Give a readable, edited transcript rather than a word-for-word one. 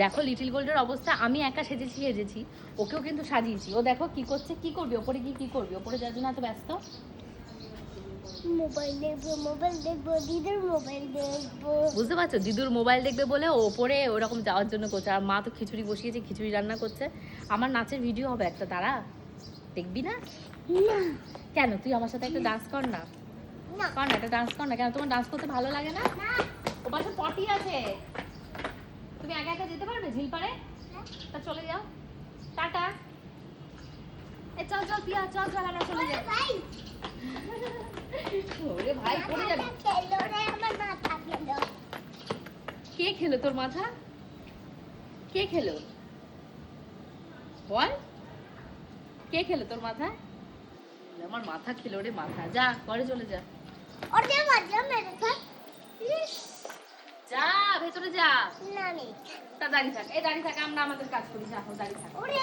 দেখো লিটিল গোল্ডের অবস্থা, আমি একা সেজেছি, ওকেও কিন্তু সাজিয়েছি। ও দেখো কি করছে, কি করবি ওপরে গিয়ে, কি করবি ওপরে যাওয়ার জন্য এত ব্যস্ত? মোবাইল দেখবো দিদির মোবাইল দেখবো। বুঝতে পারছো, দিদুর মোবাইল দেখবে বলে ও ওপরে ওরকম যাওয়ার জন্য করছে। আর মা তো খিচুড়ি বসিয়েছে, খিচুড়ি রান্না করছে। আমার নাচের ভিডিও হবে একটা, দাঁড়া, দেখবি না? না কেন, তুই আমার সাথে একটা ডান্স কর না, না কর না, একটা ডান্স কর না। কেন, তোমার ডান্স করতে ভালো লাগে না? ও পাশে পটি আছে, তুমি একা একা যেতে পারবে ঝিল পারে? তা চলে যাও, টাটা। এ চল চল পিয়া, চল চল আমরা চলে যাই। ভাই ওরে ভাই পড়ে যাবে। খেলো রে আমার মাথা খেলো। কে খেলো তোর মাথা? কে খেলো বল, কে খেলো তোর মাথা? আমার মাথা খেলো রে মাথা। যা ঘরে চলে যা, ওরে মজা মেরে থাক। যা ভেতরে যা। না নেই তা দাঁড়িয়ে থাক, এই দাঁড়িয়ে থাক, আমরা আমাদের কাজ করি, যা এখন দাঁড়িয়ে থাক। ওরে